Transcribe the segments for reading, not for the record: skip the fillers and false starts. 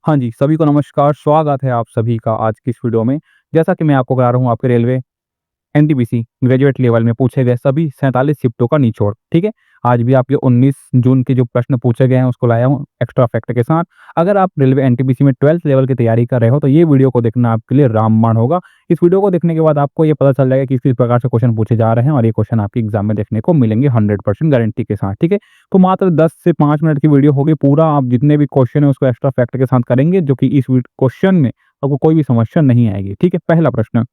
हाँ जी, सभी को नमस्कार, स्वागत है आप सभी का आज की इस वीडियो में। जैसा कि मैं आपको करा रहा हूँ आपके रेलवे एनटीपीसी ग्रेजुएट लेवल में पूछे गए सभी 47 शिफ्टों का निचोड़, ठीक है? आज भी आपके 19 जून के जो प्रश्न पूछे गए हैं उसको लाया हूँ एक्स्ट्रा फैक्ट के साथ। अगर आप रेलवे एनटीपीसी में 12th लेवल की तैयारी कर रहे हो तो ये वीडियो को देखना आपके लिए रामबाण होगा। इस वीडियो को देखने के बाद आपको ये पता चल जाएगा कि किस प्रकार से क्वेश्चन पूछे जा रहे हैं और ये क्वेश्चन आपके एग्जाम में देखने को मिलेंगे 100% गारंटी के साथ, ठीक है? तो मात्र 10 से 5 मिनट की वीडियो होगी, पूरा आप जितने भी क्वेश्चन है उसको एक्स्ट्रा फैक्ट के साथ करेंगे जो कि इस क्वेश्चन में आपको कोई भी समस्या नहीं आएगी, ठीक है? पहला प्रश्न,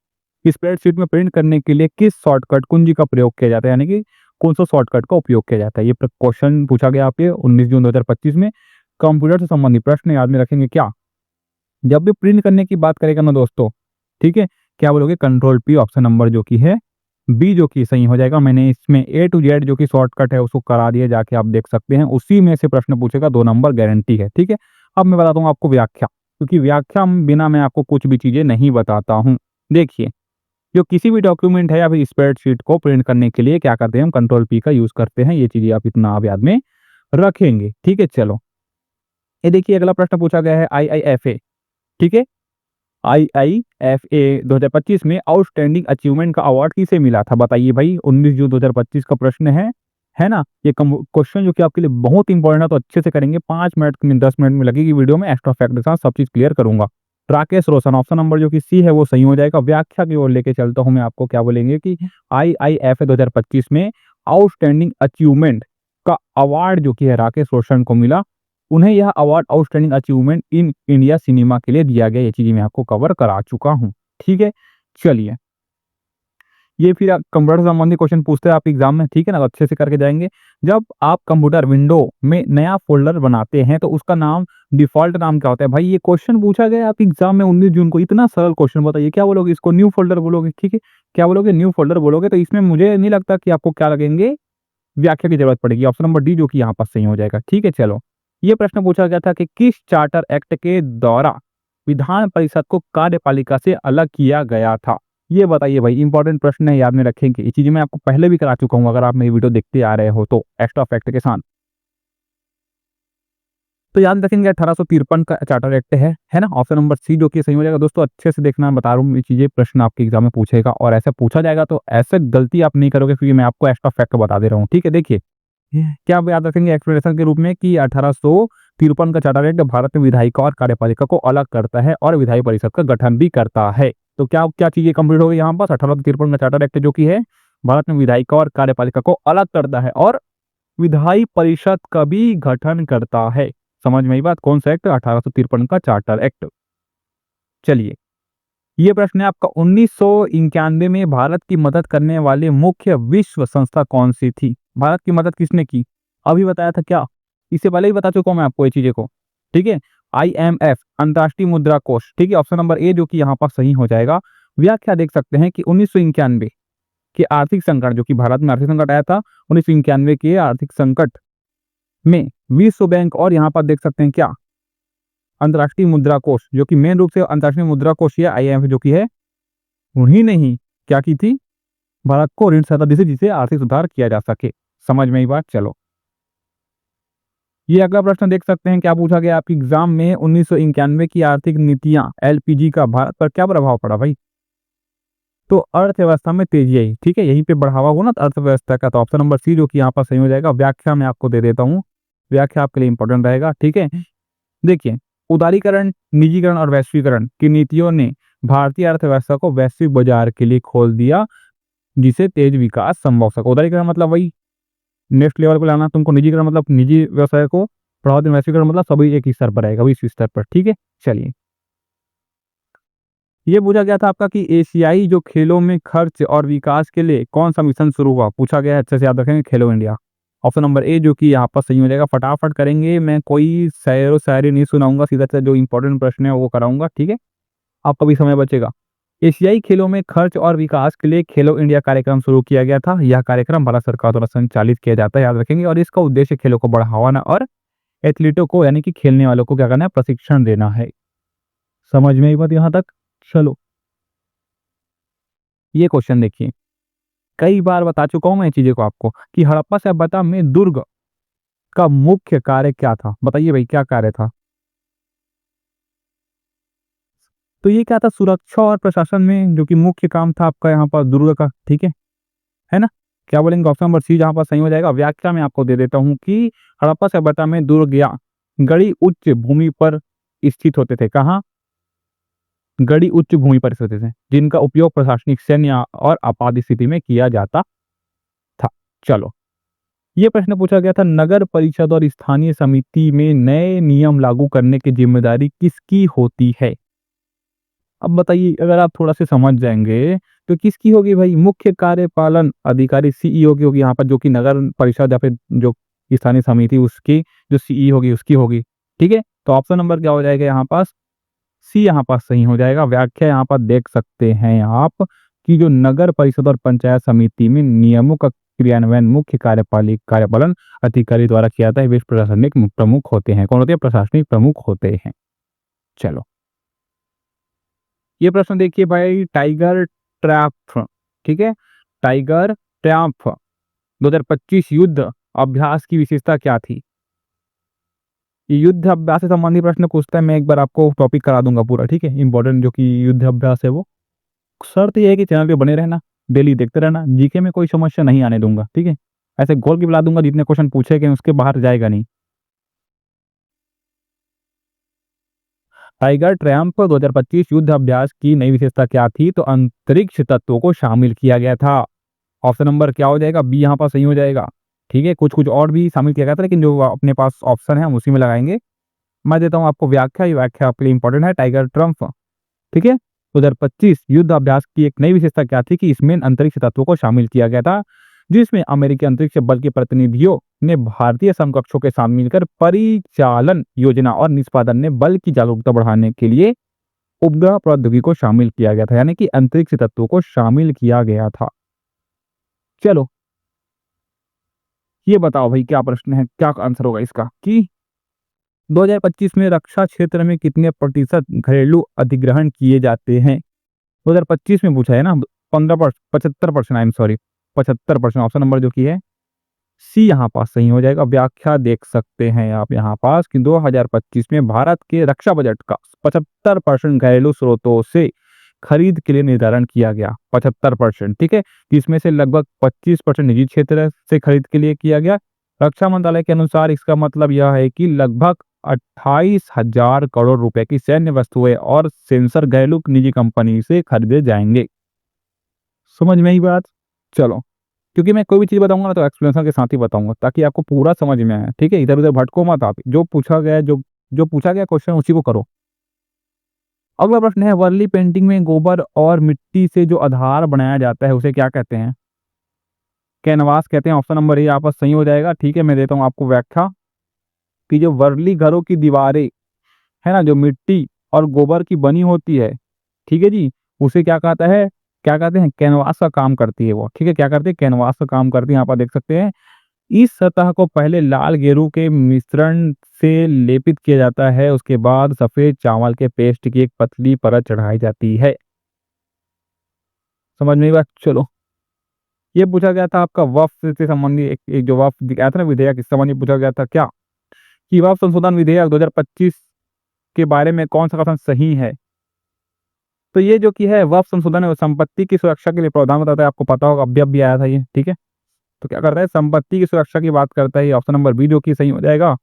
स्प्रेडशीट में प्रिंट करने के लिए किस शॉर्टकट कुंजी का प्रयोग किया जाता है, यानी कि कौन सा शॉर्टकट का उपयोग किया जाता है। ये क्वेश्चन पूछा गया आपके 19 जून 2025 में। कंप्यूटर से संबंधित प्रश्न याद में रखेंगे क्या? जब भी प्रिंट करने की बात करेगा ना दोस्तों, ठीक है, क्या बोलोगे? कंट्रोल पी, ऑप्शन नंबर जो कि है बी जो कि सही हो जाएगा। मैंने इसमें ए टू जेड जो कि शॉर्टकट है उसको करा दिया, जाके आप देख सकते हैं। उसी में से प्रश्न पूछेगा, 2 नंबर गारंटी है, ठीक है। अब मैं बताता हूँ आपको व्याख्या, क्योंकि व्याख्या बिना मैं आपको कुछ भी चीजें नहीं बताता हूँ। देखिए, जो किसी भी डॉक्यूमेंट है या फिर स्प्रेडशीट को प्रिंट करने के लिए क्या करते हैं, हम कंट्रोल पी का यूज करते हैं। ये चीजें आप इतना आप याद में रखेंगे, ठीक है। चलो, ये देखिए अगला प्रश्न पूछा गया है आईआईएफए, ठीक है। आईआईएफए 2025 में आउटस्टैंडिंग अचीवमेंट का अवार्ड किसे मिला था? बताइए भाई, 19 जून 2025 का प्रश्न है ना। ये क्वेश्चन जो कि आपके लिए बहुत इंपॉर्टेंट है, तो अच्छे से करेंगे। 5 मिनट में 10 मिनट में लगेगी वीडियो में, एक्स्ट्रा फैक्ट के साथ सब चीज क्लियर करूंगा। राकेश रोशन, ऑप्शन नंबर जो कि सी है वो सही हो जाएगा। व्याख्या की ओर लेके चलता हूं मैं आपको। क्या बोलेंगे कि आईआईएफए 2025 में आउटस्टैंडिंग अचीवमेंट का अवार्ड जो कि है राकेश रोशन को मिला। उन्हें यह award outstanding achievement in India cinema के लिए दिया गया। ये चीजें मैं आपको कवर करा चुका हूँ, ठीक है। चलिए, ये फिर कंप्यूटर संबंधी क्वेश्चन पूछते हैं आप एग्जाम में, ठीक है ना, तो अच्छे से करके जाएंगे। जब आप कंप्यूटर विंडो में नया फोल्डर बनाते हैं तो उसका नाम, डिफॉल्ट नाम क्या होता है? भाई ये क्वेश्चन पूछा गया आप एग्जाम में 19 जून को। इतना सरल क्वेश्चन, बताइए क्या बोलोगे? इसको न्यू फोल्डर बोलोगे, ठीक है। क्या बोलोगे? न्यू फोल्डर बोलोगे। तो इसमें मुझे नहीं लगता कि आपको क्या लगेंगे, व्याख्या की जरूरत पड़ेगी। ऑप्शन नंबर डी जो कि यहाँ पर सही हो जाएगा, ठीक है। चलो, ये प्रश्न पूछा गया था कि किस चार्टर एक्ट के द्वारा विधान परिषद को कार्यपालिका से अलग किया गया था? ये बताइए भाई, इंपॉर्टेंट प्रश्न है, याद में रखेंगे। ये चीजें मैं आपको पहले भी करा चुका हूँ, अगर आप मेरी वीडियो देखते आ रहे हो तो एक्स्ट्रा फैक्ट के साथ। तो याद रखेंगे 1853 का चार्टर एक्ट है ना। ऑप्शन नंबर सी जो कि सही हो जाएगा। दोस्तों अच्छे से देखना, बता रहा हूँ ये चीजें, प्रश्न आपके एग्जाम में पूछेगा और ऐसा पूछा जाएगा तो ऐसे गलती आप नहीं करोगे, क्योंकि मैं आपको एक्स्ट्रा फैक्ट बता दे रहा हूँ, ठीक है। देखिए, क्या आप याद रखेंगे एक्सप्लेनेशन के रूप में कि 1853 का चार्टर एक्ट भारत में विधायिका और कार्यपालिका को अलग करता है और विधायी परिषद का गठन भी करता है। तो क्या क्या चीजें कंप्लीट हो गई यहाँ पर? 1853 का चार्टर एक्ट जो कि है भारत में विधायिका और कार्यपालिका को अलग करता है और विधायी परिषद का भी गठन करता है। समझ में आई बात? कौन सा एक्ट? 1853 का चार्टर एक्ट। चलिए, ये प्रश्न है आपका, 1991 में भारत की मदद करने वाले मुख्य विश्व संस्था कौन सी थी? भारत की मदद किसने की? अभी बताया था क्या? इससे पहले ही बता चुका हूं मैं आपको ये चीजें को, ठीक है। आईएमएफ, अंतर्राष्ट्रीय मुद्रा कोष, ठीक है। ऑप्शन नंबर ए जो कि यहाँ पर सही हो जाएगा। व्याख्या देख सकते हैं कि 1991 के आर्थिक संकट, जो कि भारत में आर्थिक संकट आया था, 1991 के आर्थिक संकट में विश्व बैंक और यहाँ पर देख सकते हैं क्या, अंतर्राष्ट्रीय मुद्रा कोष, जो कि मेन रूप से अंतर्राष्ट्रीय मुद्रा कोष या आईएमएफ जो कि है, उन्हीं ने ही क्या की थी, भारत को ऋण सहायता दी थी, जिसे आर्थिक सुधार किया जा सके। समझ में आई बात? चलो, ये अगला प्रश्न देख सकते हैं, क्या पूछा गया आपके एग्जाम में, 1991 की आर्थिक नीतियां एलपीजी का भारत पर क्या प्रभाव पड़ा भाई? तो अर्थव्यवस्था में तेजी आई, ठीक है, यहीं पे बढ़ावा हुआ ना अर्थव्यवस्था का। तो ऑप्शन नंबर सी जो कि यहाँ पर सही हो जाएगा। व्याख्या मैं आपको दे देता हूँ, व्याख्या आपके लिए इंपॉर्टेंट रहेगा, ठीक है। देखिए, उदारीकरण, निजीकरण और वैश्वीकरण की नीतियों ने भारतीय अर्थव्यवस्था को वैश्विक बाजार के लिए खोल दिया, जिसे तेज विकास संभव हो सके। उदारीकरण मतलब वही नेक्स्ट लेवल पे लाना तुमको, निजीकरण मतलब निजी व्यवसाय को बढ़ावा देना, वैश्वीकरण मतलब सभी एक ही स्तर पर रहेगा, विश्व स्तर पर, ठीक है। चलिए, ये पूछा गया था आपका कि एशियाई जो खेलों में खर्च और विकास के लिए कौन सा मिशन शुरू हुआ? पूछा गया है, अच्छे से याद रखेंगे, खेलो इंडिया। ऑप्शन नंबर ए जो कि यहाँ पर सही हो जाएगा। फटाफट करेंगे, मैं कोई शायरो शायरी नहीं सुनाऊंगा, सीधा सीधा जो इंपॉर्टेंट प्रश्न है वो कराऊंगा, ठीक है। आपका भी समय बचेगा। एशियाई खेलों में खर्च और विकास के लिए खेलो इंडिया कार्यक्रम शुरू किया गया था। यह कार्यक्रम भारत सरकार द्वारा संचालित किया जाता है, याद रखेंगे। और इसका उद्देश्य खेलों को बढ़ावाना और एथलीटों को, यानी कि खेलने वालों को क्या करना है, प्रशिक्षण देना है। समझ में आई बात यहाँ तक? चलो, ये क्वेश्चन देखिए, कई बार बता चुका हूं मैं ये चीजें को आपको कि हड़प्पा सभ्यता में दुर्ग का मुख्य कार्य क्या था? बताइए भाई, क्या कार्य था? तो ये क्या था, सुरक्षा और प्रशासन में जो कि मुख्य काम था आपका यहाँ पर दुर्ग का, ठीक है ना? क्या बोलेंगे, ऑप्शन नंबर सी जहाँ पर सही हो जाएगा। व्याख्या में आपको दे देता हूँ कि हड़प्पा सभ्यता में दुर्ग या गढ़ी उच्च भूमि पर स्थित होते थे। कहाँ? गढ़ी उच्च भूमि पर स्थित थे, जिनका उपयोग प्रशासनिक, सैन्य और आपात स्थिति में किया जाता था। चलो, ये प्रश्न पूछा गया था, नगर परिषद और स्थानीय समिति में नए नियम लागू करने की जिम्मेदारी किसकी होती है? अब बताइए, अगर आप थोड़ा से समझ जाएंगे तो किसकी होगी भाई? मुख्य कार्यपालन अधिकारी सीईओ की होगी यहाँ पर, जो कि नगर परिषद या फिर जो स्थानीय समिति उसकी जो सीई होगी उसकी होगी। ठीक है, तो ऑप्शन नंबर क्या हो जाएगा यहाँ पास? सी यहाँ पास सही हो जाएगा। व्याख्या यहाँ पर देख सकते हैं आप कि जो नगर परिषद और पंचायत समिति में नियमों का क्रियान्वयन मुख्य कार्यपालन अधिकारी द्वारा किया जाता है। वे प्रशासनिक प्रमुख होते हैं। कौन होते हैं? प्रशासनिक प्रमुख होते हैं। चलो, ये प्रश्न देखिए भाई, टाइगर ट्रैप, ठीक है, टाइगर ट्रैप 2025 युद्ध अभ्यास की विशेषता क्या थी? ये युद्ध अभ्यास से संबंधित प्रश्न पूछता है, मैं एक बार आपको टॉपिक करा दूंगा पूरा, ठीक है, इंपॉर्टेंट जो कि युद्ध अभ्यास है वो। शर्त ये है कि चैनल पे बने रहना, डेली देखते रहना, जीके में कोई समस्या नहीं आने दूंगा, ठीक है। ऐसे गोल की बुला दूंगा, जितने क्वेश्चन पूछे गए उसके बाहर जाएगा नहीं। टाइगर ट्रैम्प 2025 युद्ध अभ्यास की नई विशेषता क्या थी? तो अंतरिक्ष तत्वों को शामिल किया गया था। ऑप्शन नंबर क्या हो जाएगा? बी यहाँ पर सही हो जाएगा। ठीक है, कुछ कुछ और भी शामिल किया गया था, लेकिन जो अपने पास ऑप्शन है हम उसी में लगाएंगे। मैं देता हूँ आपको व्याख्या, ये व्याख्या आपके लिए इंपॉर्टेंट है। टाइगर ट्रम्प, ठीक है, 2025 युद्ध अभ्यास की एक नई विशेषता क्या थी? कि इसमें अंतरिक्ष तत्वों को शामिल किया गया था, जिसमें अमेरिकी अंतरिक्ष बल के प्रतिनिधियों ने भारतीय समकक्षों के साथ मिलकर परिचालन योजना और निष्पादन में बल की जागरूकता बढ़ाने के लिए उपग्रह प्रौद्योगिकी को शामिल किया गया था, यानी कि अंतरिक्ष तत्वों को शामिल किया गया था। चलो, ये बताओ भाई क्या प्रश्न है, क्या आंसर होगा इसका कि 2025 में रक्षा क्षेत्र में कितने प्रतिशत घरेलू अधिग्रहण किए जाते हैं? 2025 में पूछा है ना, 75%, I am sorry, 75%। Option number जो की है सी यहाँ पास सही हो जाएगा। व्याख्या देख सकते हैं आप यहाँ पास कि 2025 में भारत के रक्षा बजट का 75% घरेलू स्रोतों से खरीद के लिए निर्धारण किया गया। 75%, ठीक है, जिसमें से लगभग 25% निजी क्षेत्र से खरीद के लिए किया गया। रक्षा मंत्रालय के अनुसार इसका मतलब यह है कि लगभग 28,000 करोड़ रुपए की सैन्य वस्तुएं और सेंसर घरेलू निजी कंपनी से खरीदे जाएंगे। समझ में आई बात? चलो, क्योंकि मैं कोई भी चीज बताऊंगा ना तो एक्सप्लेनेशन के साथ ही बताऊंगा, ताकि आपको पूरा समझ में आए, ठीक है। इधर उधर भटको मत आप, जो पूछा गया जो पूछा गया क्वेश्चन उसी को करो। अगला प्रश्न है, वर्ली पेंटिंग में गोबर और मिट्टी से जो आधार बनाया जाता है उसे क्या कहते हैं? कैनवास कहते हैं। ऑप्शन नंबर ए यहाँ पर सही हो जाएगा। ठीक है, मैं देता हूँ आपको व्याख्या कि जो वर्ली घरों की दीवारें है ना, जो मिट्टी और गोबर की बनी होती है, ठीक है जी, उसे क्या कहता है, क्या कहते हैं? कैनवास का काम करती है वो, ठीक है। क्या करती है? कैनवास का काम करती है। यहाँ पर देख सकते हैं, इस सतह को पहले लाल गेरू के मिश्रण से लेपित किया जाता है, उसके बाद सफेद चावल के पेस्ट की एक पतली परत चढ़ाई जाती है। समझ में आई बात? चलो, ये पूछा गया था आपका वक्फ से संबंधित एक जो वक्फ दिखाया था ना विधेयक, इस संबंधी पूछा गया था क्या कि वक्फ संशोधन विधेयक 2025 के बारे में कौन सा कथन सही है? तो ये जो कि है वक्फ संशोधन है, वो संपत्ति की सुरक्षा के लिए प्रावधान बताता है। आपको पता होगा, अब भी आया था ये, ठीक है। तो क्या करता है? संपत्ति की सुरक्षा की बात करता है। ऑप्शन नंबर बी जो कि सही हो जाएगा।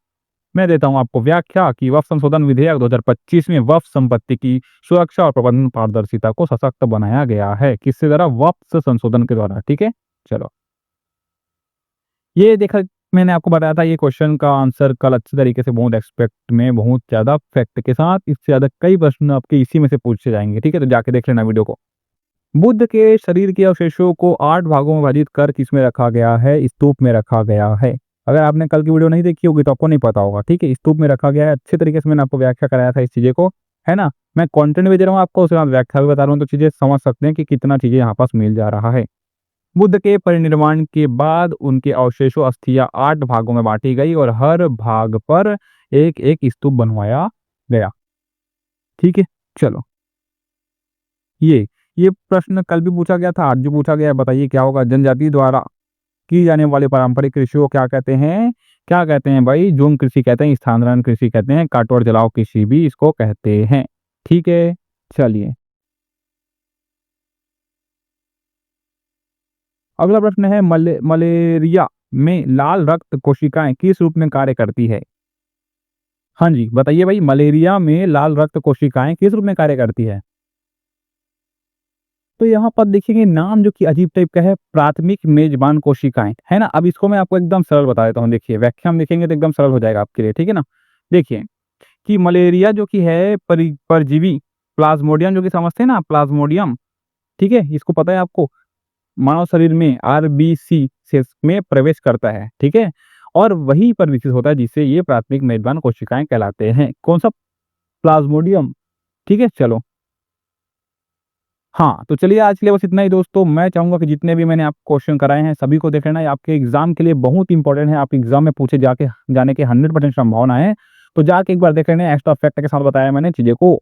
मैं देता हूं आपको व्याख्या कि वक्फ संशोधन विधेयक 2025 में वक्फ संपत्ति की सुरक्षा और प्रबंधन पारदर्शिता को सशक्त बनाया गया है। किसके द्वारा? वक्फ संशोधन के द्वारा, ठीक है। चलो, ये देखा, मैंने आपको बताया था ये क्वेश्चन का आंसर कल अच्छे तरीके से, बहुत एक्सपेक्ट में, बहुत ज्यादा फैक्ट के साथ, इससे ज्यादा कई प्रश्न आपके इसी में से पूछे जाएंगे, ठीक है। तो जाके देख लेना वीडियो को। बुद्ध के शरीर के अवशेषों को 8 भागों में विभाजित कर किसमें रखा गया है? स्तूप में रखा गया है। अगर आपने कल की वीडियो नहीं देखी होगी तो आपको नहीं पता होगा, ठीक है। स्तूप में रखा गया है, अच्छे तरीके से मैंने आपको व्याख्या कराया था इस चीजें को, है ना। मैं कंटेंट भी दे रहा हूँ आपको, उसके बाद व्याख्या भी बता रहा हूँ, तो चीजें समझ सकते हैं कि कितना चीजें यहाँ पास मिल जा रहा है। बुद्ध के परिनिर्वाण के बाद उनके अवशेषों अस्थियां 8 भागों में बांटी गई और हर भाग पर एक एक स्तूप बनवाया गया, ठीक है। चलो, ये प्रश्न कल भी पूछा गया था, आज भी पूछा गया है। बताइए क्या होगा? जनजाति द्वारा की जाने वाली पारंपरिक कृषि को क्या कहते हैं? क्या कहते हैं भाई? झूम कृषि कहते हैं, स्थानांतरण कृषि कहते हैं, काटो और जलाओ कृषि भी इसको कहते हैं, ठीक है। चलिए, अगला प्रश्न है मलेरिया में लाल रक्त कोशिकाएं किस रूप में कार्य करती है? हाँ जी, बताइए भाई, मलेरिया में लाल रक्त कोशिकाएं किस रूप में कार्य करती है? तो यहाँ पर देखिए नाम जो कि अजीब टाइप का है, प्राथमिक मेजबान कोशिकाएं, है ना? अब इसको मैं आपको एकदम सरल बता देता हूँ। देखिए, व्याख्या में देखेंगे तो एकदम सरल हो जाएगा आपके लिए, ठीक है ना? देखिए कि मलेरिया जो कि है परजीवी प्लाज्मोडियम जो कि समझते हैं ना, प्लाज्मोडियम, ठीक है? इसको पता है आपको? मानव शरीर में आरबीसी से में प्रवेश करता है, ठीक है? और वहीं पर विकसित होता है जिससे ये प्राथमिक मेजबान कोशिकाएँ कहलाते हैं। कौन-सा? प्लाज्मोडियम, ठीक है? चलो, हाँ, तो चलिए आज के लिए बस इतना ही दोस्तों। मैं चाहूँगा कि जितने भी मैंने आपको क्वेश्चन कराए हैं सभी को देख लेना, ये आपके एग्ज़ाम के लिए बहुत इंपॉर्टेंट है। आप एग्ज़ाम में पूछे जाके जाने की 100% संभावना है। तो जाके एक बार देख लेना, एक्स्ट्रा फैक्ट के साथ बताया मैंने चीज़ें को।